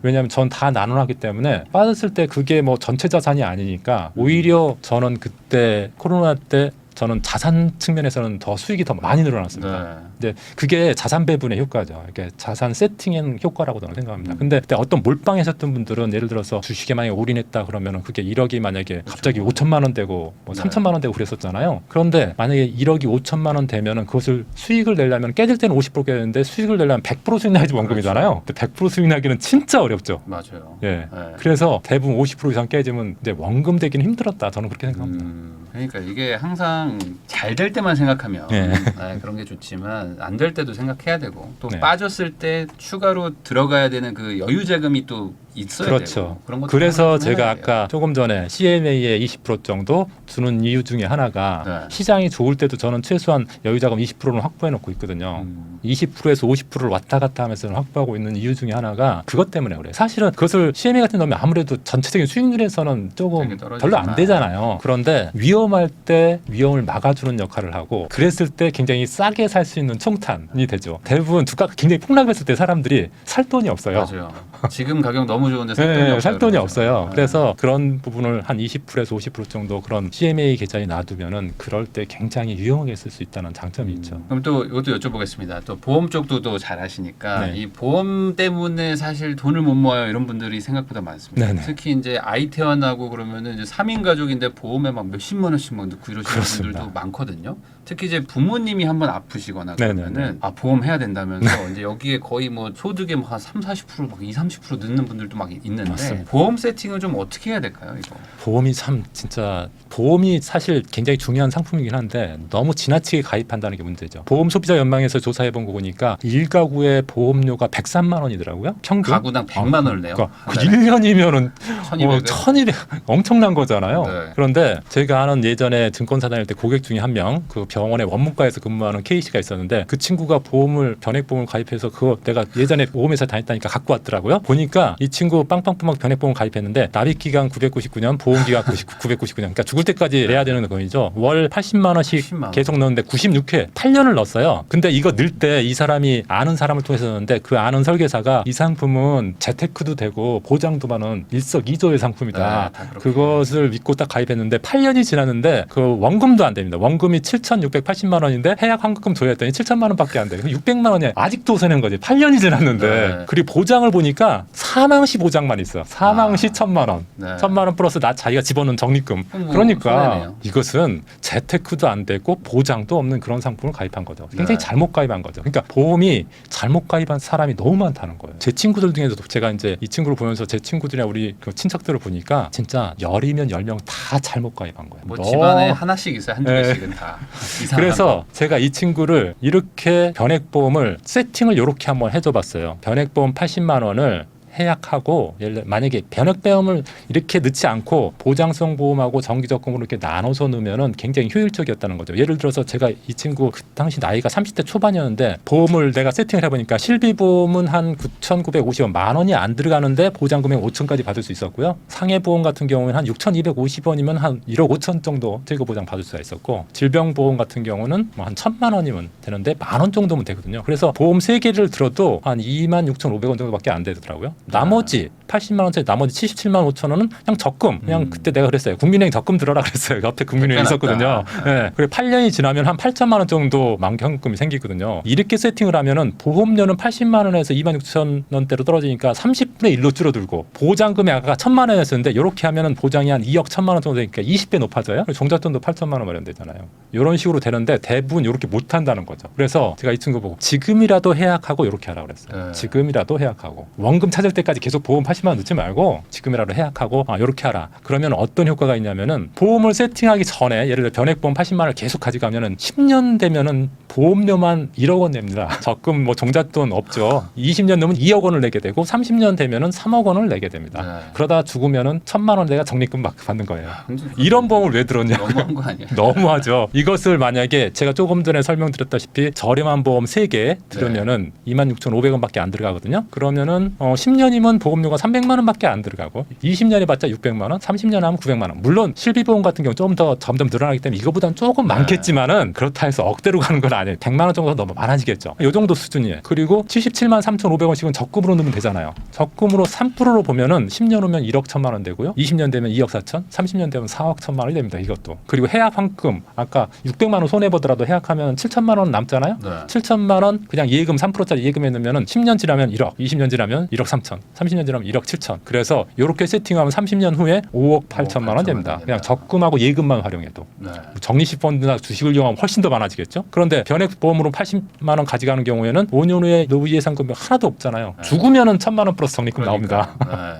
왜냐하면 전 다 나눠놨기 때문에 빠졌을 때 그게 뭐 전체 자산이 아니니까 오히려 저는 그때 코로나 때 저는 자산 측면에서는 더 수익이 더 많이 늘어났습니다. 네. 근데 그게 자산 배분의 효과죠. 이게 자산 세팅의 효과라고 저는 생각합니다. 근데 어떤 몰빵하셨던 분들은 예를 들어서 주식에 만약에 올인했다 그러면은 그게 1억이 만약에 갑자기 5천만 원 되고 뭐 네. 3천만 원 되고 그랬었잖아요. 그런데 만약에 1억이 5천만 원 되면은 그것을 수익을 내려면 깨질 때는 50% 깨야 되는데 수익을 내려면 100% 수익 나야지 원금이잖아요. 근데 100% 수익 나기는 진짜 어렵죠. 맞아요. 예. 네. 그래서 대부분 50% 이상 깨지면 이제 원금 되기는 힘들었다. 저는 그렇게 생각합니다. 그러니까 이게 항상 잘 될 때만 생각하면 네. 그런 게 좋지만 안 될 때도 생각해야 되고 또 네. 빠졌을 때 추가로 들어가야 되는 그 여유 자금이 또 있어야 그렇죠. 되고 그런 것도 그래서 생각을 제가 해야 돼요. 아까 조금 전에 CMA에 20% 정도 주는 이유 중에 하나가 네. 시장이 좋을 때도 저는 최소한 여유자금 20%는 확보해 놓고 있거든요. 20%에서 50%를 왔다 갔다 하면서 확보하고 있는 이유 중에 하나가 그것 때문에 그래요. 사실은 그것을 CMA 같은 데 넣으면 아무래도 전체적인 수익률에서는 조금 되게 떨어지지만. 별로 안 되잖아요. 그런데 위험할 때 위험을 막아주는 역할을 하고 그랬을 때 굉장히 싸게 살 수 있는 총탄이 되죠. 대부분 주가가 굉장히 폭락했을 때 사람들이 살 돈이 없어요. 맞아요. 지금 가격 너무 좋은데 살 돈이 네, 없어요. 살 돈이 그러죠. 없어요. 네. 그래서 그런 부분을 한 20%에서 50% 정도 그런 CMA 계좌에 놔두면은 그럴 때 굉장히 유용하게 쓸 수 있다는 장점이 있죠. 그럼 또 이것도 여쭤보겠습니다. 또 보험 쪽도 또 잘 하시니까 네. 이 보험 때문에 사실 돈을 못 모아요 이런 분들이 생각보다 많습니다. 네네. 특히 이제 아이 태어나고 그러면은 이제 3인 가족인데 보험에 막 몇십만 원씩 막 넣고 이러시는 그렇습니다. 분들도 많거든요. 특히 이제 부모님이 한번 아프시거나 네네네. 그러면은 아 보험 해야 된다면서 이제 여기에 거의 뭐 소득의 뭐한 3, 40% 막 30% 넣는 분들도 막 있는데 맞습니다. 보험 세팅을 좀 어떻게 해야 될까요, 이거? 보험이 참 진짜 보험이 사실 굉장히 중요한 상품이긴 한데 너무 지나치게 가입한다는 게 문제죠. 보험 소비자 연맹에서 조사해 본 거 보니까 1가구의 보험료가 103만 원이더라고요. 평균. 가구당 100만 원을 내요. 그러니까 한 달에. 1년이면은 1200을? 1200 엄청난 거잖아요. 네. 그런데 제가 아는 예전에 증권사 다닐 때 고객 중에 한 명 그 병원의 원무과에서 근무하는 K씨가 있었는데 그 친구가 보험을 변액보험을 가입해서 그거 내가 예전에 보험회사 다녔다니까 갖고 왔더라고요. 보니까 이 친구 빵빵빵 변액보험 가입했는데 납입기간 999년 보험기간 999년 그러니까 죽을 때까지 내야 되는 거이죠. 월 80만 원씩 80만 원. 계속 넣는데 96회 8년을 넣었어요. 근데 이거 넣을 때 이 사람이 아는 사람을 통해서 넣었는데 그 아는 설계사가 이 상품은 재테크도 되고 보장도 많은 일석이조의 상품이다. 네, 다 그렇게. 그것을 믿고 딱 가입했는데 8년이 지났는데 그 원금도 안 됩니다. 원금이 7,680만 원인데 해약 환급금 줘야 했더니 7천만 원밖에 안 돼요. 600만 원이 아직도 세는 거지. 8년이 지났는데 네. 그리고 보장을 보니까 사망시 보장만 있어. 사망시 1,000만 원. 네. 1,000만 원 플러스 나 자기가 집어넣은 적립금. 뭐 그러니까 손해네요. 이것은 재테크도 안 되고 보장도 없는 그런 상품을 가입한 거죠. 굉장히 네. 잘못 가입한 거죠. 그러니까 보험이 잘못 가입한 사람이 너무 많다는 거예요. 제 친구들 중에서도 제가 이제 이 친구를 보면서 제 친구들이나 우리 그 친척들을 보니까 진짜 10이면 10명 다 잘못 가입한 거예요. 뭐 너무 집안에 하나씩 있어요. 한두 네. 개씩은 다. 이상한 그래서 거. 제가 이 친구를 이렇게 변액보험을 세팅을 이렇게 한번 해줘봤어요. 변액보험 80만 원을 해약하고 만약에 변액보험을 이렇게 넣지 않고 보장성 보험하고 정기적금으로 이렇게 나눠서 넣으면은 굉장히 효율적이었다는 거죠. 예를 들어서 제가 이 친구 그 당시 나이가 30대 초반이었는데 보험을 내가 세팅을 해보니까 실비보험은 한 9,950원 만 원이 안 들어가는데 보장금액 5천까지 받을 수 있었고요. 상해보험 같은 경우는 한 6,250원이면 한 1억 5천 정도 퇴거 보장 받을 수가 있었고 질병보험 같은 경우는 뭐 한 1,000만 원이면 되는데 만 원 정도면 되거든요. 그래서 보험 3개를 들어도 한 26,500원 정도밖에 안 되더라고요. 나머지 80만 원짜리 나머지 77만 5천 원은 그냥 적금. 그냥 그때 내가 그랬어요. 국민은행 적금 들어라 그랬어요. 옆에 국민은행 있었거든요. 네. 그리고 8년이 지나면 한 8천만 원 정도 만기현금이 생기거든요. 이렇게 세팅을 하면은 보험료는 80만 원에서 2만 6천 원대로 떨어지니까 30분의 1로 줄어들고 보장금이 아까 1,000만 원이었는데 이렇게 하면은 보장이 한 2억 1,000만 원 정도 되니까 20배 높아져요. 그리고 종잣돈도 8천만 원 마련되잖아요. 이런 식으로 되는데 대부분 이렇게 못 한다는 거죠. 그래서 제가 이 친구 보고 지금이라도 해약하고 이렇게 하라 그랬어요. 네. 지금이라도 해약하고 원금 찾을 때까지 계속 보험 80만 원 넣지 말고 지금이라도 해약하고 이렇게 하라. 그러면 어떤 효과가 있냐면은 보험을 세팅하기 전에 예를 들어 변액보험 80만 원을 계속 가져가면은 10년 되면은 보험료만 1억 원 냅니다. 적금 뭐 종잣돈 없죠. 20년 넘으면 2억 원을 내게 되고 30년 되면은 3억 원을 내게 됩니다. 네. 그러다 죽으면은 1,000만 원 내가 적립금 받는 거예요. 근데 이런 보험을 왜 들었냐? 너무한 거 아니야? 너무하죠. 이것을 만약에 제가 조금 전에 설명드렸다시피 저렴한 보험 3개 들으면은 26,500원밖에 안 들어가거든요. 그러면은 10년이면 보험료가 300만 원밖에 안 들어가고 20년이 봤자 600만 원, 30년 하면 900만 원. 물론 실비보험 같은 경우 좀 더 점점 늘어나기 때문에 이거보다는 조금 많겠지만은 그렇다 해서 억대로 가는 건 아니에요. 100만 원 정도 너무 많아지겠죠. 이 정도 수준이에요. 그리고 77만 3,500원씩은 적금으로 넣으면 되잖아요. 적금으로 3%로 보면은 10년 후면 1억 1천만 원 되고요. 20년 되면 2억 4천, 30년 되면 4억 1천만 원이 됩니다. 이것도. 그리고 해약 환금 아까 600만 원 손해 보더라도 해약하면 7천만 원 남잖아요. 네. 7천만 원 그냥 예금 3%짜리 예금에 넣으면은 10년 지나면 1억, 20년 지나면 1억 3천, 30년 지나면 1억 7천. 그래서 이렇게 세팅하면 30년 후에 5억 8천만 원 됩니다. 그냥 적금하고 예금만 활용해도. 네. 적립식 펀드나 주식을 이용하면 훨씬 더 많아지겠죠. 그런데 변액보험으로 80만 원 가져가는 경우에는 5년 후에 노후 예상금이 하나도 없잖아요. 네. 죽으면은 1,000만 원 플러스 적립금 그러니까. 나옵니다.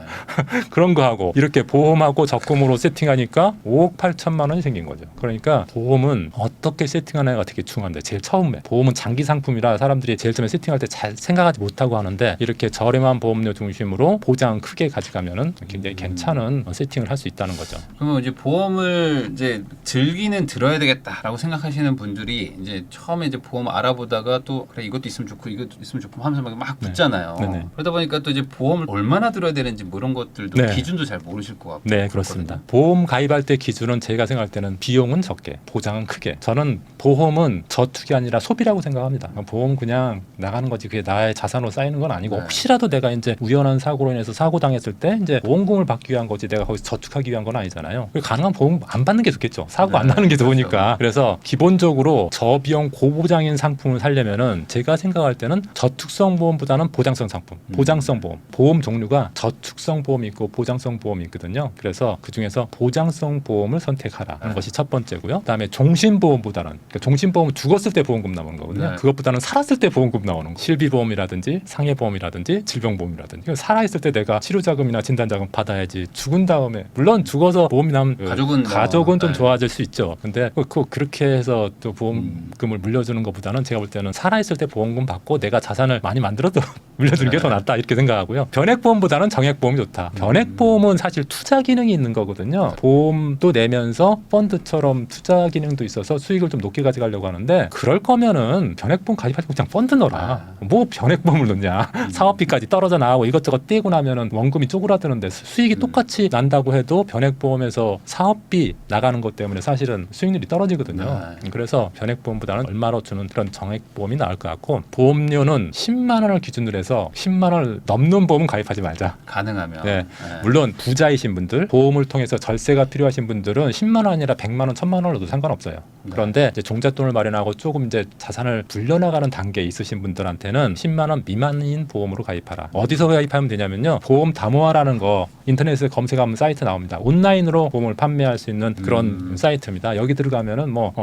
그런 거 하고 이렇게 보험하고 적금으로 세팅하니까 5억 8천만 원이 생긴 거죠. 그러니까 보험은 어떻게 세팅하느냐가 되게 중요한데 제일 처음에 보험은 장기 상품이라 사람들이 제일 처음에 세팅할 때 잘 생각하지 못하고 하는데 이렇게 저렴한 보험료 중심으로 보장 크게 가져가면은 굉장히 괜찮은 세팅을 할 수 있다는 거죠. 그러면 이제 보험을 이제 들기는 들어야 되겠다라고 생각하시는 분들이 이제 처음에 이제 보험 알아보다가 또 그래 이것도 있으면 좋고 이것도 있으면 좋고 하면서 막 붙잖아요. 네네. 그러다 보니까 또 이제 보험을 얼마나 들어야 되는지 뭐 이런 것들도 네. 기준도 잘 모르실 것 같고. 네, 그렇습니다. 보험 가입할 때 기준은 제가 생각할 때는 비용은 적게, 보장은 크게. 저는 보험은 저축이 아니라 소비라고 생각합니다. 보험 그냥 나가는 거지 그게 나의 자산으로 쌓이는 건 아니고 네. 혹시라도 내가 이제 우연한 사고로 인해서 사고 당했을 때 이제 보험금을 받기 위한 거지 내가 거기서 저축하기 위한 건 아니잖아요. 가능한 보험 안 받는 게 좋겠죠. 사고 안 네, 나는 게 그렇죠. 좋으니까. 그래서 기본적으로 저비용 고보장인 상품을 살려면은 제가 생각할 때는 저축성 보험보다는 보장성 상품, 보장성 보험, 보험 종류가 저축성 보험이 있고 보장성 보험이 있거든요. 그래서 그 중에서 보장성 보험을 선택하라 하는 것이 첫 번째고요. 그다음에 종신보험보다는 그러니까 종신보험은 죽었을 때 보험금 나오는 거거든요. 네. 그것보다는 살았을 때 보험금 나오는 거. 실비보험이라든지 상해보험이라든지 질병보험이라든지 살아있을 때 내가 치료자금이나 진단자금 받아야지 죽은 다음에 물론 죽어서 보험이 나면 가족은 좀 네. 좋아질 수 있죠. 근데 그렇게 해서 또 보험금을 물려주는 것보다는 제가 볼 때는 살아있을 때 보험금 받고 내가 자산을 많이 만들어도 물려주는 게 더 낫다 이렇게 생각하고요. 변액보험보다는 정액보험이 좋다. 변액보험은 사실 투자 기능이 있는 거거든요. 보험도 내면서 펀드처럼 투자 기능도 있어서 수익을 좀 높게 가져가려고 하는데 그럴 거면은 변액보험 가입하지 말고 그냥 펀드 넣어라. 뭐 변액보험을 넣냐. 사업비까지 떨어져 나가고 이것저것 떼고 나면은 원금이 쪼그라드는데 수익이 똑같이 난다고 해도 변액보험에서 사업비 나가는 것 때문에 사실은 수익률이 떨어지거든요. 그래서 변액보험보다는 얼마로 주는 그런 정액보험이 나을 것 같고 보험료는 10만 원을 기준으로 해서 10만 원을 넘는 보험은 가입하지 말자. 가능하면. 네. 물론 부자이신 분들, 보험을 통해서 절세가 필요하신 분들은 10만 원 아니라 100만 원, 1000만 원으로도 상관없어요. 그런데 이제 종잣돈을 마련하고 조금 이제 자산을 불려나가는 단계에 있으신 분들한테는 10만 원 미만인 보험으로 가입하라. 어디서 가입하면 되냐면요. 보험 담보화라는 거 인터넷에 검색하면 사이트 나옵니다. 온라인으로 보험을 판매할 수 있는 그런 사이트입니다. 여기 들어가면은 뭐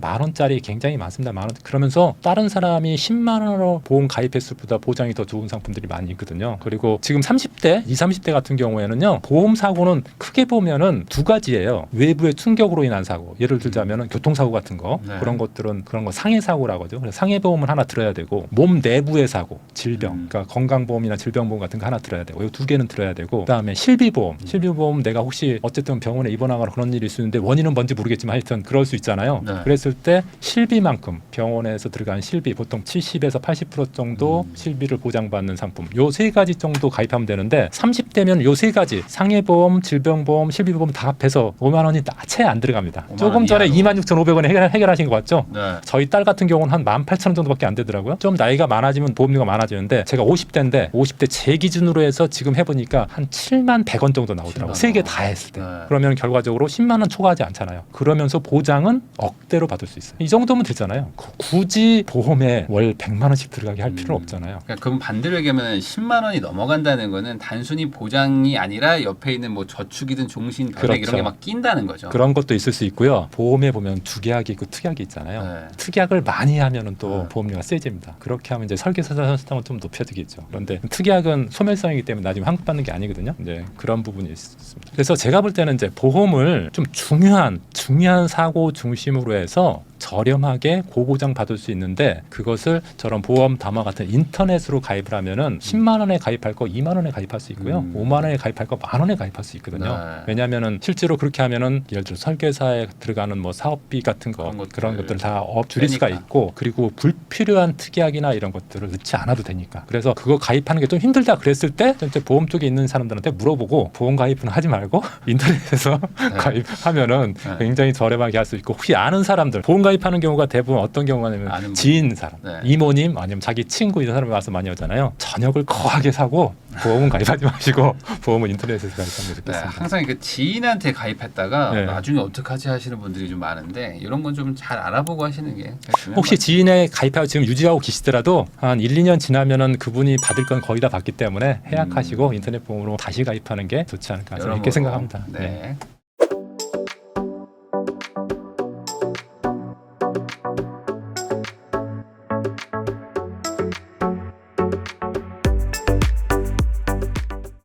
만 원짜리 굉장히 많습니다. 만 원. 그러면서 다른 사람이 10만 원으로 보험 가입했을 보다 보장이 더 좋은 상품들이 많이 있거든요. 그리고 지금 30대, 20, 30대 같은 경우에는요. 보험 사고는 크게 보면은 두 가지예요. 외부의 충격으로 인한 사고. 예를 들자면은 교통사고 같은 거. 네. 그런 것들은 그런 거 상해사고라고 하죠. 그래서 상해보험을 하나 들어야 되고 몸 내부의 사고, 질병. 그러니까 건강보험이나 질병보험 같은 거 하나 들어야 되고 이 두 개는 들어야 되고 그다음에 실비보험. 실비보험 내가 혹시 어쨌든 병원에 입원하거나 그런 일이 있었는데 원인은 뭔지 모르겠지만 하여튼 그럴 수 있잖아요. 네. 그랬을 때 실비만큼 병원에서 들어간 실비 보통 70에서 80% 정도 실비를 보장받는 상품 요 세 가지 정도 가입하면 되는데 30대면 요 세 가지 상해보험, 질병보험, 실비보험 다 합해서 5만 원이 채 안 들어갑니다. 5만 조금 전에 이하로. 26,500원에 해결하신 거 맞죠? 네. 저희 딸 같은 경우는 한 18,000원 정도밖에 안 되더라고요. 좀 나이가 많아지면 보험료가 많아지는데 제가 50대인데 50대 제 기준으로 해서 지금 해보니까 한 7만 100원 정도 나오더라고요. 7만 세 개 원. 다 했을 때. 네. 그러면 결과적으로 10만 원 초과하지 않잖아요. 그러면서 보장은 억대로 받을 수 있어요. 이 정도면 되잖아요. 굳이 보험에 월 100만 원씩 들어가게 할 필요는 없잖아요. 그러니까 그럼 반대로 얘기하면 10만 원이 넘어간다는 거는 단순히 보장이 아니라 옆에 있는 뭐 저축이든 종신 변액 그렇죠. 이런 게 막 낀다는 거죠. 그런 것도 있을 수 있고요. 보험에 보면 주계약이 있고 특약이 있잖아요. 네. 특약을 많이 하면은 또 네. 보험료가 세집니다. 그렇게 하면 이제 설계사자 선수당을 좀 높여주겠죠. 그런데 특약은 소멸성이기 때문에 나중에 환급받는 게 아니거든요. 이제 그런 부분이 있습니다. 그래서 제가 볼 때는 이제 보험을 좀 중요한 사고 중심으로 해서 저렴하게 고보장 받을 수 있는데 그것을 저런 보험 담화 같은 인터넷으로 가입을 하면은 10만 원에 가입할 거 2만 원에 가입할 수 있고요. 5만 원에 가입할 거 만 원에 가입할 수 있거든요. 네. 왜냐하면은 실제로 그렇게 하면은 예를 들어 설계사에 들어가는 뭐 사업비 같은 거 그런 것들을 다 줄일 수가 빼니까. 있고 그리고 불필요한 특약이나 이런 것들을 넣지 않아도 되니까 그래서 그거 가입하는 게 좀 힘들다 그랬을 때 진짜 보험 쪽에 있는 사람들한테 물어보고 보험 가입은 하지 말고 인터넷에서 가입하면은 네. 굉장히 저렴하게 할 수 있고 혹시 아는 사람들 보험 가입하는 경우가 대부분 어떤 경우가 아는 냐면 분. 지인 사람 네. 이모님 아니면 자기 친구 이런 사람이 와서 많이 오잖아요. 저녁을 거하게 사고 보험은 가입하지 마시고 보험은 인터넷에서 가입하면 네, 좋겠습니다. 항상 그 지인한테 가입했다가 네. 나중에 어떡하지 하시는 분들이 좀 많은데 이런 건 좀 잘 알아보고 하시는 게 제일 중요한 혹시 것 같아요. 지인에 가입하고 지금 유지하고 계시더라도 한 1, 2년 지나면은 그분이 받을 건 거의 다 받기 때문에 해약하시고 인터넷 보험으로 다시 가입하는 게 좋지 않을까 저는 이렇게 여러모로. 생각합니다. 네.